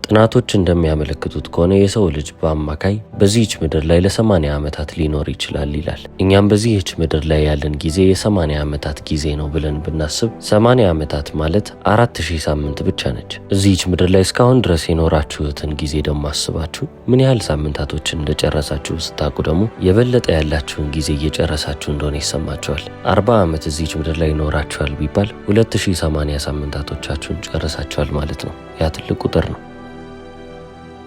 ጥናቶች እንደሚያመለክቱት ከሆነ የሰው ልጅ በአማካይ በዚህች ምድር ላይ ለ80 ዓመታት ሊኖር ይችላል ይላል። እኛም በዚህች ምድር ላይ ያለን ጊዜ የ80 ዓመታት ጊዜ ነው ብለን ብናስብ 80 ዓመታት ማለት 4000 ሳምንት ብቻ ነች። እዚህች ምድር ላይ እስካሁን ድረስ የኖራችሁትን ጊዜ ደግሞ አስባችሁ ምን ያህል ሳምንታቶችን እንደጨረሳችሁ ስታውቁ ደግሞ የበለጠ ያላችሁን ጊዜ እየጨረሳችሁ እንደሆነ ይሰማችኋል። 40 ዓመት እዚህች ምድር ላይ ኖራችኋል ቢባል 2080 ሳምንታቶቻችሁን ጨረሳችኋል ማለት ነው። ያ ትልቅ ቁጥር ነው።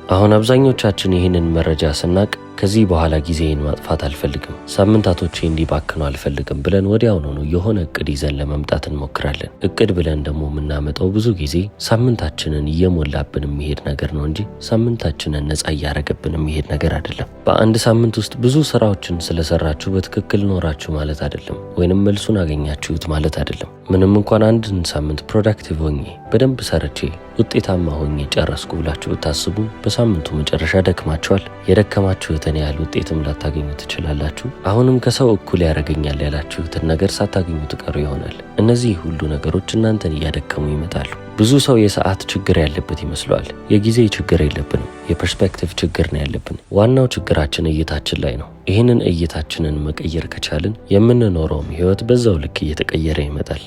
አሁን አብዛኞቻችን ይህንን መረጃ ስናቅ ከዚህ በኋላ ጊዜን ማጥፋት አልፈልግም፣ ሳምንታቶቼ እንዲባክኑ አልፈልግም ብለን ወዲያውኑ የሆነ እቅድ ይዘን ለመምጣት እንሞክራለን። እቅድ ብለን ደግሞ የምናመጣው ብዙ ጊዜ ሳምንታችንን እየሞላብን የሚሄድ ነገር ነው እንጂ ሳምንታችንን ነፃ እያረገብን የሚሄድ ነገር አይደለም። በአንድ ሳምንት ውስጥ ብዙ ስራዎችን ስለሰራችሁ በትክክል ኖራችሁ ማለት አይደለም፣ ወይንም መልሱን አገኛችሁት ማለት አይደለም። ምንም እንኳን አንድን ሳምንት ፕሮዳክቲቭ ሆኜ በደንብ ሰርቼ ውጤታማ ሆኜ ጨረስኩ ብላችሁ ብታስቡ በሳምንቱ መጨረሻ ደክማችኋል። የደከማችሁትን ያህል ውጤትም ላታገኙ ትችላላችሁ። አሁንም ከሰው እኩል ያደርገኛል ያላችሁትን ነገር ሳታገኙ ትቀሩ ይሆናል። እነዚህ ሁሉ ነገሮች እናንተን እያደከሙ ይመጣሉ። ብዙ ሰው የሰዓት ችግር ያለበት ይመስለዋል። የጊዜ ችግር የለብንም፣ የፐርስፔክቲቭ ችግር ነው ያለብን። ዋናው ችግራችን እይታችን ላይ ነው። ይህንን እይታችንን መቀየር ከቻልን የምንኖረውም ህይወት በዛው ልክ እየተቀየረ ይመጣል።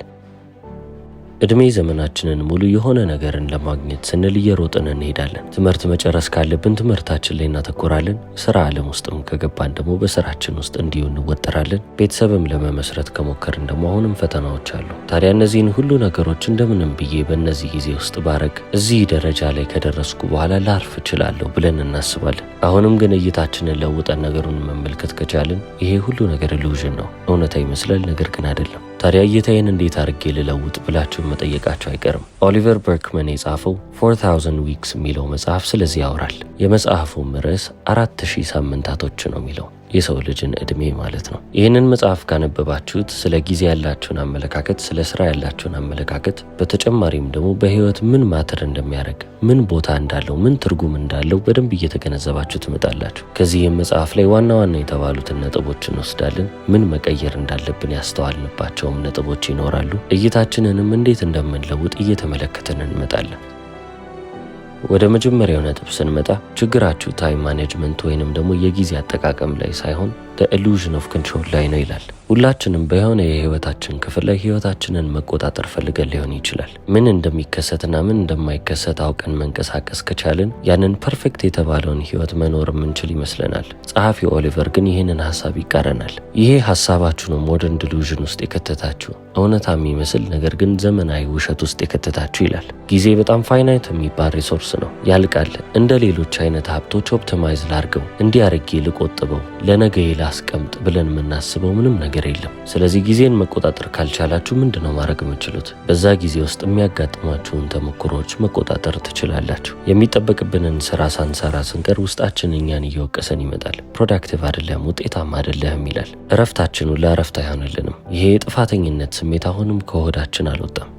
እድሜ ዘመናችንን ሙሉ የሆነ ነገርን ለማግኘት ስንል እየሮጥን እንሄዳለን። ትምህርት መጨረስ ካለብን ትምህርታችን ላይ እናተኮራለን። ስራ ዓለም ውስጥም ከገባን ደግሞ በስራችን ውስጥ እንዲሁ እንወጠራለን። ቤተሰብም ለመመስረት ከሞከርን ደግሞ አሁንም ፈተናዎች አሉ። ታዲያ እነዚህን ሁሉ ነገሮች እንደምንም ብዬ በእነዚህ ጊዜ ውስጥ ባረግ እዚህ ደረጃ ላይ ከደረስኩ በኋላ ላርፍ እችላለሁ ብለን እናስባለን። አሁንም ግን እይታችንን ለውጠን ነገሩን መመልከት ከቻልን ይሄ ሁሉ ነገር ኢሉዥን ነው፣ እውነታ ይመስላል፣ ነገር ግን አይደለም። ታዲያ እይታዬን እንዴት አድርጌ ልለውጥ ብላችሁ መጠየቃቸው አይቀርም። ኦሊቨር በርክመን የጻፈው 4000 ዊክስ የሚለው መጽሐፍ ስለዚህ ያወራል። የመጽሐፉም ርዕስ 4000 ሳምንታቶች ነው የሚለው፣ የሰው ልጅን እድሜ ማለት ነው። ይህንን መጽሐፍ ካነበባችሁት ስለ ጊዜ ያላችሁን አመለካከት፣ ስለ ስራ ያላችሁን አመለካከት፣ በተጨማሪም ደግሞ በህይወት ምን ማተር እንደሚያደርግ፣ ምን ቦታ እንዳለው፣ ምን ትርጉም እንዳለው በደንብ እየተገነዘባችሁ ትመጣላችሁ። ከዚህም መጽሐፍ ላይ ዋና ዋና የተባሉትን ነጥቦች እንወስዳለን። ምን መቀየር እንዳለብን ያስተዋልንባቸውም ነጥቦች ይኖራሉ። እይታችንንም እንዴት እንደምንለውጥ እየተመለከትን እንመጣለን። ወደ መጀመሪያው ነጥብ ስንመጣ ችግራችሁ ታይም ማኔጅመንት ወይንም ደግሞ የጊዜ አጠቃቀም ላይ ሳይሆን the illusion of control ላይ ነው ይላል። ሁላችንም በሆነ የህይወታችን ክፍል ላይ ህይወታችንን መቆጣጠር ፈልገን ሊሆን ይችላል። ምን እንደሚከሰትና ምን እንደማይከሰት አውቀን መንቀሳቀስ ከቻልን ያንን ፐርፌክት የተባለውን ህይወት መኖር የምንችል ይመስለናል። ጸሐፊው ኦሊቨር ግን ይህንን ሐሳብ ይቃረናል። ይሄ ሐሳባችሁ ነው ሞደርን ዲሉዥን ውስጥ የከተታችሁ፣ እውነታ የሚመስል ነገር ግን ዘመናዊ ውሸት ውስጥ የከተታችሁ ይላል። ጊዜ በጣም ፋይናይት የሚባል ሪሶርስ ነው፣ ያልቃል። እንደ ሌሎች አይነት ሀብቶች ኦፕቲማይዝ ላርገው፣ እንዲያርጌ ልቆጥበው፣ ለነገ ላስቀምጥ ብለን የምናስበው ምንም ነገር የለም። ስለዚህ ጊዜን መቆጣጠር ካልቻላችሁ ምንድነው ማድረግ የምትችሉት? በዛ ጊዜ ውስጥ የሚያጋጥሟችሁን ተሞክሮች መቆጣጠር ትችላላችሁ። የሚጠበቅብንን ስራ ሳንሰራ ስንቀር ውስጣችን እኛን እየወቀሰን ይመጣል። ፕሮዳክቲቭ አይደለም፣ ውጤታማ አይደለም ይላል። እረፍታችን ሁላ እረፍት አይሆንልንም። ይሄ የጥፋተኝነት ስሜት አሁንም ከሆዳችን አልወጣም።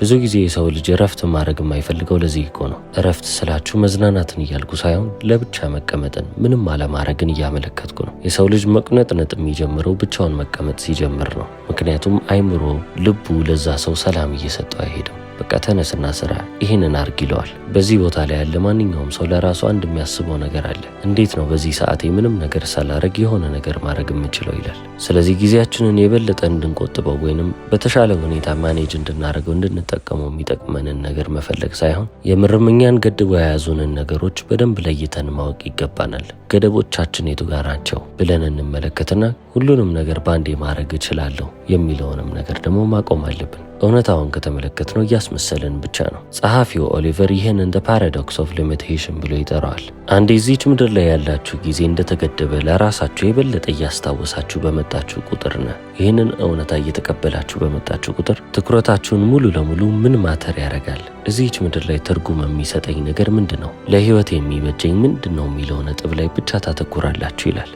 ብዙ ጊዜ የሰው ልጅ እረፍት ማድረግ የማይፈልገው ለዚህ እኮ ነው። እረፍት ስላችሁ መዝናናትን እያልኩ ሳይሆን ለብቻ መቀመጥን፣ ምንም አለማድረግን እያመለከትኩ ነው። የሰው ልጅ መቁነጥነጥ የሚጀምረው ብቻውን መቀመጥ ሲጀምር ነው። ምክንያቱም አይምሮ፣ ልቡ ለዛ ሰው ሰላም እየሰጠው አይሄድም። በቃ ተነስና ስራ፣ ይህንን አርግ ይለዋል። በዚህ ቦታ ላይ ያለ ማንኛውም ሰው ለራሱ አንድ የሚያስበው ነገር አለ። እንዴት ነው በዚህ ሰዓቴ ምንም ነገር ሳላረግ የሆነ ነገር ማድረግ የምችለው ይላል። ስለዚህ ጊዜያችንን የበለጠ እንድንቆጥበው ወይንም በተሻለ ሁኔታ ማኔጅ እንድናደርገው እንድንጠቀመው የሚጠቅመንን ነገር መፈለግ ሳይሆን የምርም እኛን ገድበው የያዙንን ነገሮች በደንብ ለይተን ማወቅ ይገባናል። ገደቦቻችን የቱ ጋር ናቸው ብለን እንመለከትና ሁሉንም ነገር ባንዴ ማድረግ እችላለሁ የሚለውንም ነገር ደግሞ ማቆም አለብን። እውነታውን ከተመለከትነው እያስመሰልን ብቻ ነው። ጸሐፊው ኦሊቨር ይህን እንደ ፓራዶክስ ኦፍ ሊሚቴሽን ብሎ ይጠራዋል። አንዴ እዚች ምድር ላይ ያላችሁ ጊዜ እንደተገደበ ለራሳችሁ የበለጠ እያስታወሳችሁ በመጣችሁ ቁጥርና ይህንን እውነታ እየተቀበላችሁ በመጣችሁ ቁጥር ትኩረታችሁን ሙሉ ለሙሉ ምን ማተር ያደርጋል፣ እዚች ምድር ላይ ትርጉም የሚሰጠኝ ነገር ምንድን ነው፣ ለህይወት የሚበጀኝ ምንድን ነው የሚለው ነጥብ ላይ ብቻ ታተኩራላችሁ ይላል።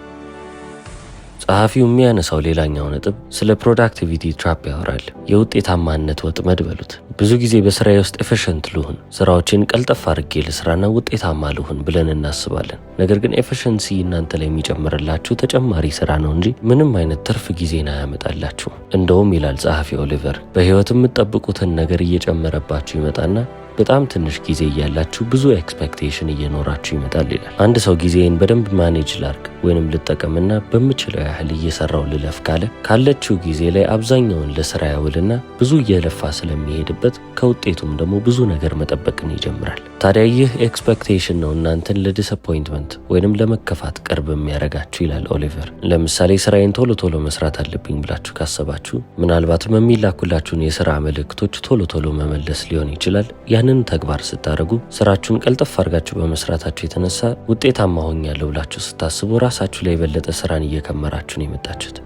ጸሐፊው የሚያነሳው ሌላኛው ነጥብ ስለ ፕሮዳክቲቪቲ ትራፕ ያወራል። የውጤታማነት ወጥመድ በሉት። ብዙ ጊዜ በስራዬ ውስጥ ኤፊሽንት ልሁን፣ ስራዎችን ቀልጠፍ አድርጌ ልስራና ውጤታማ ልሁን ብለን እናስባለን። ነገር ግን ኤፊሽንሲ እናንተ ላይ የሚጨምርላችሁ ተጨማሪ ስራ ነው እንጂ ምንም አይነት ትርፍ ጊዜን አያመጣላችሁም። እንደውም ይላል ጸሐፊ ኦሊቨር፣ በህይወት የምትጠብቁትን ነገር እየጨመረባችሁ ይመጣና በጣም ትንሽ ጊዜ እያላችሁ ብዙ ኤክስፔክቴሽን እየኖራችሁ ይመጣል ይላል። አንድ ሰው ጊዜን በደንብ ማኔጅ ላርግ ወይንም ልጠቀምና በምችለው ያህል እየሰራው ልለፍ ካለችው ጊዜ ላይ አብዛኛውን ለስራ ያውልና ብዙ እየለፋ ስለሚሄድበት ከውጤቱም ደግሞ ብዙ ነገር መጠበቅን ይጀምራል። ታዲያ ይህ ኤክስፔክቴሽን ነው እናንተን ለዲስአፖይንትመንት ወይንም ለመከፋት ቅርብ የሚያደርጋችሁ ይላል ኦሊቨር። ለምሳሌ ስራዬን ቶሎ ቶሎ መስራት አለብኝ ብላችሁ ካሰባችሁ ምናልባትም የሚላኩላችሁን የስራ መልእክቶች ቶሎ መመለስ ሊሆን ይችላል። ያንን ተግባር ስታደርጉ ስራችሁን ቀልጠፍ አድርጋችሁ በመስራታችሁ የተነሳ ውጤታማ ሆኛለሁ ብላችሁ ስታስቡ ራሳችሁ ላይ የበለጠ ስራን እየከመራችሁ ነው የመጣችሁት።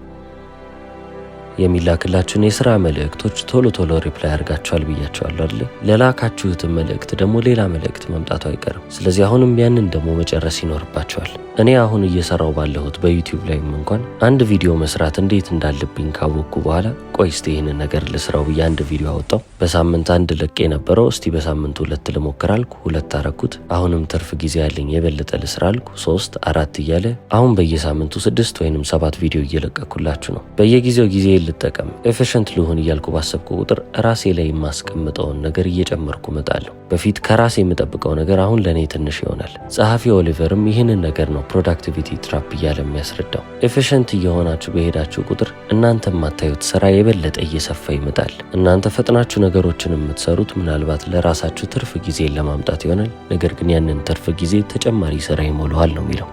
የሚላክላችሁን የስራ መልእክቶች ቶሎ ሪፕላይ አድርጋችኋል ብያችኋለሁ አይደል? ለላካችሁትን መልእክት ደግሞ ሌላ መልእክት መምጣቱ አይቀርም። ስለዚህ አሁንም ያንን ደግሞ መጨረስ ይኖርባችኋል። እኔ አሁን እየሰራው ባለሁት በዩቲዩብ ላይም እንኳን አንድ ቪዲዮ መስራት እንዴት እንዳለብኝ ካወቅኩ በኋላ ቆይ እስቲ ይህንን ነገር ልስራው ብዬ አንድ ቪዲዮ አወጣው። በሳምንት አንድ ለቅ የነበረው እስቲ በሳምንት 2 ልሞክር አልኩ፣ 2 አረኩት። አሁንም ትርፍ ጊዜ ያለኝ የበለጠ ልስራ አልኩ፣ 3፣ 4 እያለ አሁን በየሳምንቱ 6 ወይንም 7 ቪዲዮ እየለቀኩላችሁ ነው። በየጊዜው ጊዜ ልጠቀም ኤፊሽንት ልሁን እያልኩ ባሰብኩ ቁጥር ራሴ ላይ የማስቀምጠውን ነገር እየጨመርኩ እመጣለሁ። በፊት ከራሴ የምጠብቀው ነገር አሁን ለእኔ ትንሽ ይሆናል። ጸሐፊ ኦሊቨርም ይህንን ነገር ነው ፕሮዳክቲቪቲ ትራፕ እያለ የሚያስረዳው። ኤፊሽንት እየሆናችሁ በሄዳችሁ ቁጥር እናንተ የማታዩት ስራ የበለጠ እየሰፋ ይመጣል። እናንተ ፈጥናችሁ ነገሮችን የምትሰሩት ምናልባት ለራሳችሁ ትርፍ ጊዜ ለማምጣት ይሆናል። ነገር ግን ያንን ትርፍ ጊዜ ተጨማሪ ስራ ይሞላዋል ነው የሚለው።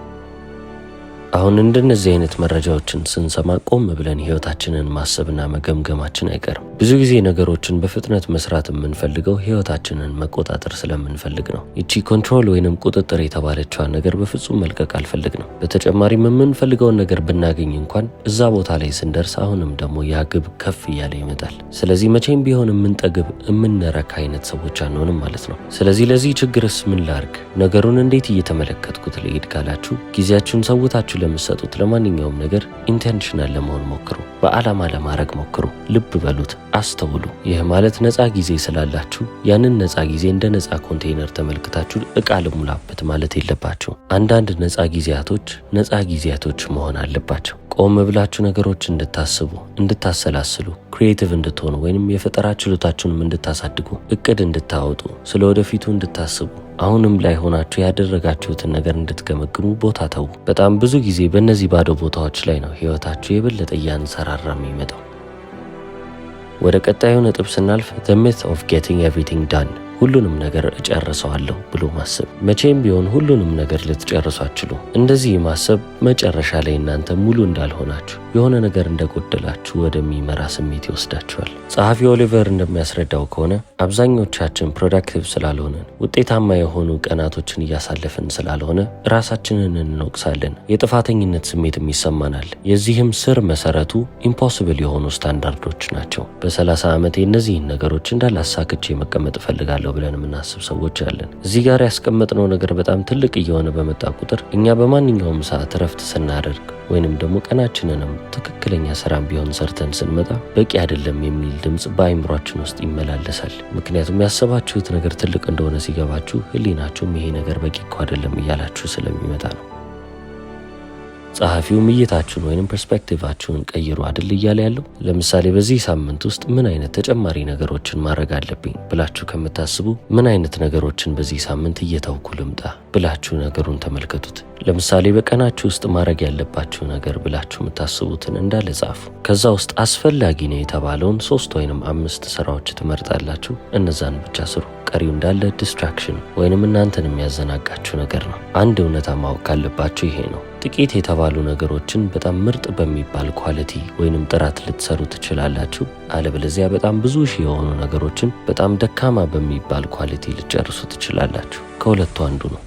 አሁን እንደነዚህ አይነት መረጃዎችን ስንሰማ ቆም ብለን ህይወታችንን ማሰብና መገምገማችን አይቀርም። ብዙ ጊዜ ነገሮችን በፍጥነት መስራት የምንፈልገው ህይወታችንን መቆጣጠር ስለምንፈልግ ነው። ይቺ ኮንትሮል ወይንም ቁጥጥር የተባለችዋን ነገር በፍጹም መልቀቅ አልፈልግንም። በተጨማሪም የምንፈልገውን ነገር ብናገኝ እንኳን እዛ ቦታ ላይ ስንደርስ አሁንም ደግሞ ያ ግብ ከፍ እያለ ይመጣል። ስለዚህ መቼም ቢሆን የምንጠግብ የምንረካ አይነት ሰዎች አንሆንም ማለት ነው። ስለዚህ ለዚህ ችግርስ ምን ላርግ፣ ነገሩን እንዴት እየተመለከትኩት ልሄድ ካላችሁ ጊዜያችሁን ሰውታችሁ ለምትሰጡት ለማንኛውም ነገር ኢንቴንሽናል ለመሆን ሞክሩ። በዓላማ ለማድረግ ሞክሩ። ልብ በሉት፣ አስተውሉ። ይህ ማለት ነፃ ጊዜ ስላላችሁ ያንን ነፃ ጊዜ እንደ ነፃ ኮንቴይነር ተመልክታችሁ እቃ ልሙላበት ማለት የለባችሁ። አንዳንድ ነፃ ጊዜያቶች መሆን አለባቸው። ቆም ብላችሁ ነገሮች እንድታስቡ፣ እንድታሰላስሉ፣ ክሪኤቲቭ እንድትሆኑ ወይንም የፈጠራ ችሎታችሁንም እንድታሳድጉ፣ እቅድ እንድታወጡ፣ ስለ ወደፊቱ እንድታስቡ፣ አሁንም ላይ ሆናችሁ ያደረጋችሁትን ነገር እንድትገመግሙ ቦታ ተዉ። በጣም ብዙ ጊዜ በእነዚህ ባዶ ቦታዎች ላይ ነው ህይወታችሁ የበለጠ እያንሰራራ የሚመጣው። ወደ ቀጣዩ ነጥብ ስናልፍ the myth of getting everything done፣ ሁሉንም ነገር እጨርሰዋለሁ ብሎ ማሰብ። መቼም ቢሆን ሁሉንም ነገር ልትጨርሱ አትችሉ። እንደዚህ ማሰብ መጨረሻ ላይ እናንተ ሙሉ እንዳልሆናችሁ፣ የሆነ ነገር እንደጎደላችሁ ወደሚመራ ስሜት ይወስዳችኋል። ጸሐፊ ኦሊቨር እንደሚያስረዳው ከሆነ አብዛኞቻችን ፕሮዳክቲቭ ስላልሆነን፣ ውጤታማ የሆኑ ቀናቶችን እያሳለፍን ስላልሆነ ራሳችንን እንወቅሳለን፣ የጥፋተኝነት ስሜትም ይሰማናል። የዚህም ስር መሰረቱ ኢምፖሲብል የሆኑ ስታንዳርዶች ናቸው። በ30 ዓመቴ እነዚህን ነገሮች እንዳላሳክቼ መቀመጥ እፈልጋለሁ ብለን የምናስብ ሰዎች አለን። እዚህ ጋር ያስቀመጥነው ነገር በጣም ትልቅ እየሆነ በመጣ ቁጥር እኛ በማንኛውም ሰዓት እረፍት ስናደርግ ወይንም ደግሞ ቀናችንንም ትክክለኛ ስራም ቢሆን ሰርተን ስንመጣ በቂ አይደለም የሚል ድምጽ በአይምሯችን ውስጥ ይመላለሳል። ምክንያቱም ያሰባችሁት ነገር ትልቅ እንደሆነ ሲገባችሁ ህሊናችሁም ይሄ ነገር በቂ እኮ አይደለም እያላችሁ ስለሚመጣ ነው። ጸሐፊውም እይታችሁን ወይንም ፐርስፔክቲቫችሁን ቀይሩ አይደል እያለ ያለው። ለምሳሌ በዚህ ሳምንት ውስጥ ምን አይነት ተጨማሪ ነገሮችን ማድረግ አለብኝ ብላችሁ ከምታስቡ ምን አይነት ነገሮችን በዚህ ሳምንት እየተውኩ ልምጣ ብላችሁ ነገሩን ተመልከቱት። ለምሳሌ በቀናችሁ ውስጥ ማድረግ ያለባችሁ ነገር ብላችሁ የምታስቡትን እንዳለ ጻፉ። ከዛ ውስጥ አስፈላጊ ነው የተባለውን 3 ወይንም 5 ስራዎች ትመርጣላችሁ። እነዛን ብቻ ስሩ። ቀሪው እንዳለ ዲስትራክሽን ወይንም እናንተን የሚያዘናጋችሁ ነገር ነው። አንድ እውነታ ማወቅ ካለባችሁ ይሄ ነው። ጥቂት የተባሉ ነገሮችን በጣም ምርጥ በሚባል ኳሊቲ ወይንም ጥራት ልትሰሩ ትችላላችሁ። አለበለዚያ በጣም ብዙ ሺህ የሆኑ ነገሮችን በጣም ደካማ በሚባል ኳሊቲ ልትጨርሱ ትችላላችሁ። ከሁለቱ አንዱ ነው።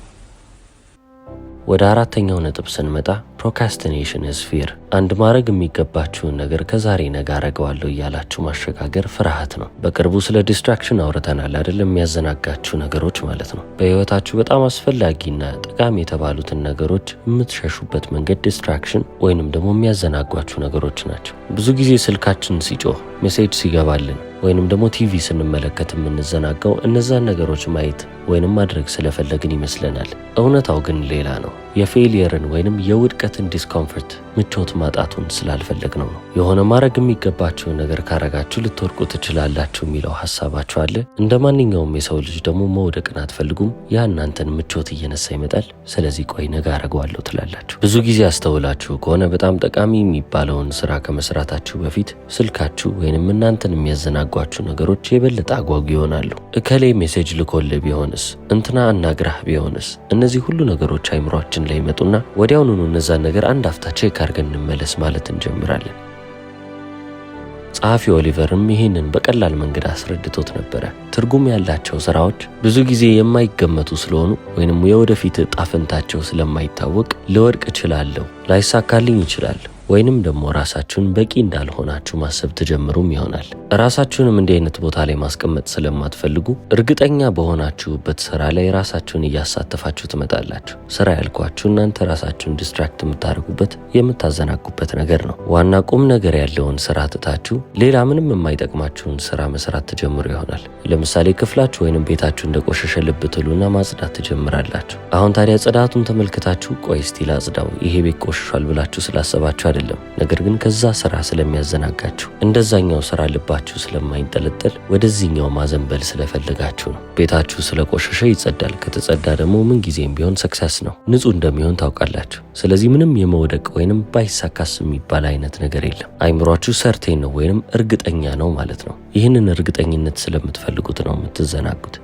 ወደ 4ኛው ነጥብ ስንመጣ ፕሮካስቲኔሽን ኢዝ ፊር። አንድ ማድረግ የሚገባችሁን ነገር ከዛሬ ነገ አረገዋለሁ እያላችሁ ማሸጋገር ፍርሃት ነው። በቅርቡ ስለ ዲስትራክሽን አውርተናል አይደል? የሚያዘናጋችሁ ነገሮች ማለት ነው። በህይወታችሁ በጣም አስፈላጊና ጠቃሚ የተባሉትን ነገሮች የምትሸሹበት መንገድ ዲስትራክሽን ወይንም ደግሞ የሚያዘናጓችሁ ነገሮች ናቸው። ብዙ ጊዜ ስልካችን ሲጮህ፣ ሜሴጅ ሲገባልን ወይንም ደግሞ ቲቪ ስንመለከት የምንዘናጋው እነዛን ነገሮች ማየት ወይንም ማድረግ ስለፈለግን ይመስለናል። እውነታው ግን ሌላ ነው። የፌሊየርን ወይንም የውድቀት የጭንቀትን ዲስኮምፈርት ምቾት ማጣቱን ስላልፈለግነው ነው። የሆነ ማድረግ የሚገባችውን ነገር ካረጋችሁ ልትወድቁ ትችላላችሁ የሚለው ሐሳባችሁ አለ። እንደ ማንኛውም የሰው ልጅ ደግሞ መውደቅን አትፈልጉም። ያ እናንተን ምቾት እየነሳ ይመጣል። ስለዚህ ቆይ ነገ አረገዋለሁ ትላላችሁ። ብዙ ጊዜ አስተውላችሁ ከሆነ በጣም ጠቃሚ የሚባለውን ስራ ከመስራታችሁ በፊት ስልካችሁ ወይንም እናንተን የሚያዘናጓችሁ ነገሮች የበለጠ አጓጊ ይሆናሉ። እከሌ ሜሴጅ ልኮልህ ቢሆንስ፣ እንትና አናግራህ ቢሆንስ፣ እነዚህ ሁሉ ነገሮች አይምሯችን ላይ ይመጡና ወዲያውኑ እነዛን ነገር አንድ አፍታ ቼክ አድርገን እንመለስ ማለት እንጀምራለን። ጸሐፊ ኦሊቨርም ይህንን በቀላል መንገድ አስረድቶት ነበረ። ትርጉም ያላቸው ስራዎች ብዙ ጊዜ የማይገመቱ ስለሆኑ ወይንም የወደፊት ዕጣ ፈንታቸው ስለማይታወቅ ልወድቅ እችላለሁ፣ ላይሳካልኝ ይችላል ወይንም ደግሞ ራሳችሁን በቂ እንዳልሆናችሁ ማሰብ ትጀምሩም ይሆናል። ራሳችሁንም እንዲህ አይነት ቦታ ላይ ማስቀመጥ ስለማትፈልጉ እርግጠኛ በሆናችሁበት ስራ ላይ ራሳችሁን እያሳተፋችሁ ትመጣላችሁ። ስራ ያልኳችሁ እናንተ ራሳችሁን ዲስትራክት የምታደርጉበት የምታዘናጉበት ነገር ነው። ዋና ቁም ነገር ያለውን ስራ ትታችሁ ሌላ ምንም የማይጠቅማችሁን ስራ መስራት ትጀምሩ ይሆናል። ለምሳሌ ክፍላችሁ ወይንም ቤታችሁ እንደቆሸሸ ልብ ትሉና ማጽዳት ትጀምራላችሁ። አሁን ታዲያ ጽዳቱን ተመልክታችሁ ቆይ እስቲ ላጽዳው፣ ይሄ ቤት ቆሽሿል ብላችሁ ስላሰባችሁ አይደለም። ነገር ግን ከዛ ስራ ስለሚያዘናጋችሁ እንደዛኛው ስራ ልባችሁ ስለማይንጠለጠል ወደዚህኛው ማዘንበል ስለፈለጋችሁ ነው። ቤታችሁ ስለቆሸሸ ይጸዳል። ከተጸዳ ደግሞ ምን ጊዜም ቢሆን ሰክሰስ ነው፣ ንጹህ እንደሚሆን ታውቃላችሁ። ስለዚህ ምንም የመውደቅ ወይንም ባይሳካስ የሚባል አይነት ነገር የለም። አይምሯችሁ ሰርቴን ነው ወይንም እርግጠኛ ነው ማለት ነው። ይህንን እርግጠኝነት ስለምትፈልጉት ነው የምትዘናጉት።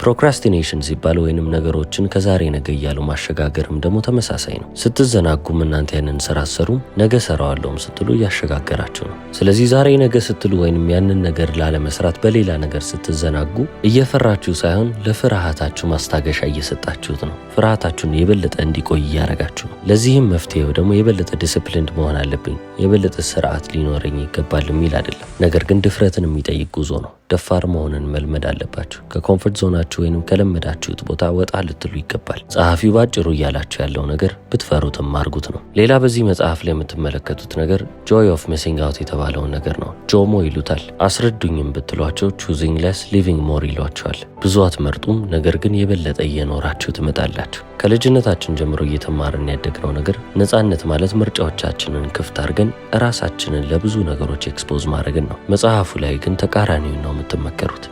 ፕሮክራስቲኔሽን ሲባል ወይንም ነገሮችን ከዛሬ ነገ እያሉ ማሸጋገርም ደግሞ ተመሳሳይ ነው። ስትዘናጉም እናንተ ያንን ስራ አሰሩም ነገ ሰራዋለሁም ስትሉ እያሸጋገራችሁ ነው። ስለዚህ ዛሬ ነገ ስትሉ ወይንም ያንን ነገር ላለመስራት በሌላ ነገር ስትዘናጉ እየፈራችሁ ሳይሆን ለፍርሃታችሁ ማስታገሻ እየሰጣችሁት ነው። ፍርሃታችሁን የበለጠ እንዲቆይ እያረጋችሁ ነው። ለዚህም መፍትሄው ደግሞ የበለጠ ዲስፕሊንድ መሆን አለብኝ፣ የበለጠ ስርዓት ሊኖረኝ ይገባል የሚል አይደለም። ነገር ግን ድፍረትን የሚጠይቅ ጉዞ ነው። ደፋር መሆንን መልመድ አለባችሁ። ከኮምፎርት ዞናችሁ ወይንም ከለመዳችሁት ቦታ ወጣ ልትሉ ይገባል። ጸሐፊው ባጭሩ እያላችሁ ያለው ነገር ብትፈሩትም አርጉት ነው። ሌላ በዚህ መጽሐፍ ላይ የምትመለከቱት ነገር ጆይ ኦፍ ሚሲንግ አውት የተባለውን ነገር ነው። ጆሞ ይሉታል። አስረዱኝም ብትሏቸው ቹዚንግ ለስ ሊቪንግ ሞር ይሏቸዋል። ብዙ አትመርጡም፣ ነገር ግን የበለጠ እየኖራችሁ ትመጣላችሁ። ከልጅነታችን ጀምሮ እየተማርን ያደግነው ነገር ነፃነት ማለት ምርጫዎቻችንን ክፍት አድርገን ራሳችንን ለብዙ ነገሮች ኤክስፖዝ ማድረግን ነው። መጽሐፉ ላይ ግን ተቃራኒውን ነው የምትመከሩት።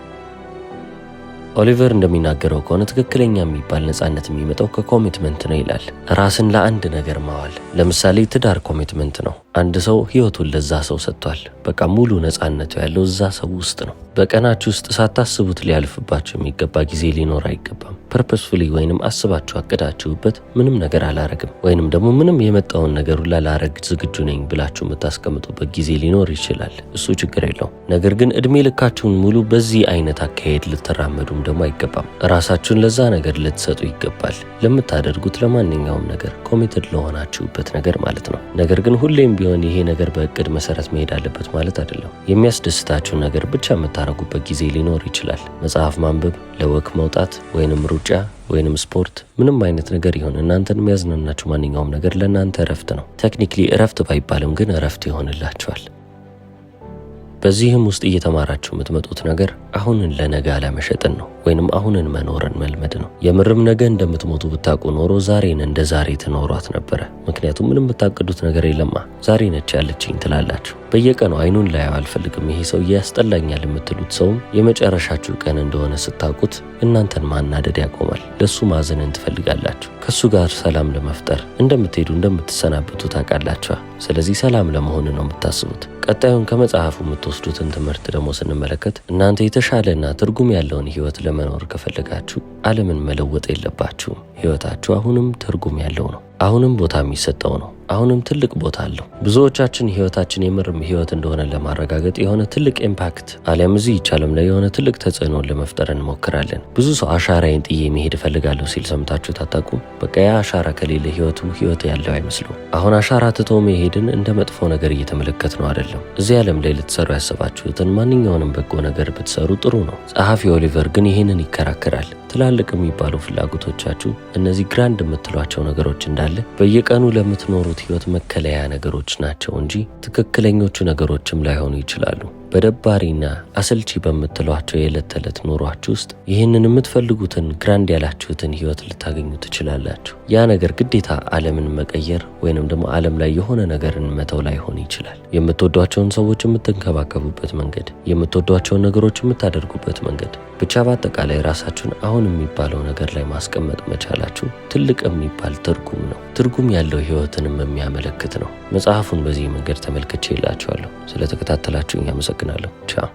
ኦሊቨር እንደሚናገረው ከሆነ ትክክለኛ የሚባል ነፃነት የሚመጣው ከኮሚትመንት ነው ይላል። ራስን ለአንድ ነገር ማዋል። ለምሳሌ ትዳር ኮሚትመንት ነው። አንድ ሰው ህይወቱን ለዛ ሰው ሰጥቷል። በቃ ሙሉ ነፃነቱ ያለው እዛ ሰው ውስጥ ነው። በቀናችሁ ውስጥ ሳታስቡት ሊያልፍባችሁ የሚገባ ጊዜ ሊኖር አይገባም። ፐርፐስፉሊ ወይንም አስባችሁ አቅዳችሁበት ምንም ነገር አላረግም ወይንም ደግሞ ምንም የመጣውን ነገር ሁላ ላረግ ዝግጁ ነኝ ብላችሁ የምታስቀምጡበት ጊዜ ሊኖር ይችላል። እሱ ችግር የለውም። ነገር ግን እድሜ ልካችሁን ሙሉ በዚህ አይነት አካሄድ ልትራመዱም ደግሞ አይገባም። ራሳችሁን ለዛ ነገር ልትሰጡ ይገባል። ለምታደርጉት ለማንኛውም ነገር ኮሚትድ ለሆናችሁበት ነገር ማለት ነው። ነገር ግን ሁሌም ቢሆን ይሄ ነገር በእቅድ መሰረት መሄድ አለበት ማለት አይደለም። የሚያስደስታችሁን ነገር ብቻ የምታረጉበት ጊዜ ሊኖር ይችላል። መጽሐፍ ማንበብ፣ ለወክ መውጣት ወይንም ሩጫ ወይንም ስፖርት፣ ምንም አይነት ነገር ይሆን እናንተን የሚያዝናናችሁ ማንኛውም ነገር ለእናንተ እረፍት ነው። ቴክኒክሊ እረፍት ባይባልም ግን እረፍት ይሆንላችኋል። በዚህም ውስጥ እየተማራችሁ የምትመጡት ነገር አሁንን ለነገ አለመሸጥን ነው ወይንም አሁንን መኖርን መልመድ ነው። የምርም ነገ እንደምትሞቱ ብታውቁ ኖሮ ዛሬን እንደ ዛሬ ትኖሯት ነበረ። ምክንያቱም ምንም የምታቅዱት ነገር የለማ። ዛሬ ነች ያለችኝ ትላላችሁ። በየቀኑ አይኑን ላየው አልፈልግም፣ ይሄ ሰው ያስጠላኛል የምትሉት ሰውም የመጨረሻችሁ ቀን እንደሆነ ስታውቁት እናንተን ማናደድ ያቆማል። ለሱ ማዘንን ትፈልጋላችሁ። ከሱ ጋር ሰላም ለመፍጠር እንደምትሄዱ እንደምትሰናበቱ ታውቃላችሁ። ስለዚህ ሰላም ለመሆን ነው የምታስቡት። ቀጣዩን ከመጽሐፉ የምትወስዱትን ትምህርት ደግሞ ስንመለከት እናንተ የተሻለና ትርጉም ያለውን ህይወት ለመኖር ከፈለጋችሁ ዓለምን መለወጥ የለባችሁም። ህይወታችሁ አሁንም ትርጉም ያለው ነው። አሁንም ቦታ የሚሰጠው ነው። አሁንም ትልቅ ቦታ አለው። ብዙዎቻችን ህይወታችን የምርም ህይወት እንደሆነ ለማረጋገጥ የሆነ ትልቅ ኢምፓክት አሊያም እዚህ ይቻለም ላይ የሆነ ትልቅ ተጽዕኖን ለመፍጠር እንሞክራለን። ብዙ ሰው አሻራዬን ጥዬ መሄድ እፈልጋለሁ ሲል ሰምታችሁ ታጣቁም? በቃ ያ አሻራ ከሌለ ህይወቱ ህይወት ያለው አይመስለው። አሁን አሻራ ትቶ መሄድን እንደ መጥፎ ነገር እየተመለከት ነው አይደለም። እዚህ ዓለም ላይ ልትሰሩ ያሰባችሁትን ማንኛውንም በጎ ነገር ብትሰሩ ጥሩ ነው። ጸሐፊ ኦሊቨር ግን ይህንን ይከራከራል። ትላልቅ የሚባሉ ፍላጎቶቻችሁ እነዚህ ግራንድ የምትሏቸው ነገሮች እንዳለ በየቀኑ ለምትኖሩት ለምትኖሩት ህይወት መከለያ ነገሮች ናቸው እንጂ ትክክለኞቹ ነገሮችም ላይሆኑ ይችላሉ። በደባሪና አሰልቺ በምትሏቸው የዕለት ተዕለት ኑሯችሁ ውስጥ ይህንን የምትፈልጉትን ግራንድ ያላችሁትን ህይወት ልታገኙ ትችላላችሁ። ያ ነገር ግዴታ ዓለምን መቀየር ወይንም ደግሞ ዓለም ላይ የሆነ ነገርን መተው ላይሆን ይችላል። የምትወዷቸውን ሰዎች የምትንከባከቡበት መንገድ፣ የምትወዷቸውን ነገሮች የምታደርጉበት መንገድ፣ ብቻ በአጠቃላይ ራሳችሁን አሁን የሚባለው ነገር ላይ ማስቀመጥ መቻላችሁ ትልቅ የሚባል ትርጉም ነው። ትርጉም ያለው ህይወትንም የሚያመለክት ነው። መጽሐፉን በዚህ መንገድ ተመልክቼ ይላችኋለሁ። ስለተከታተላችሁኝ አመሰግናለሁ። ቻው።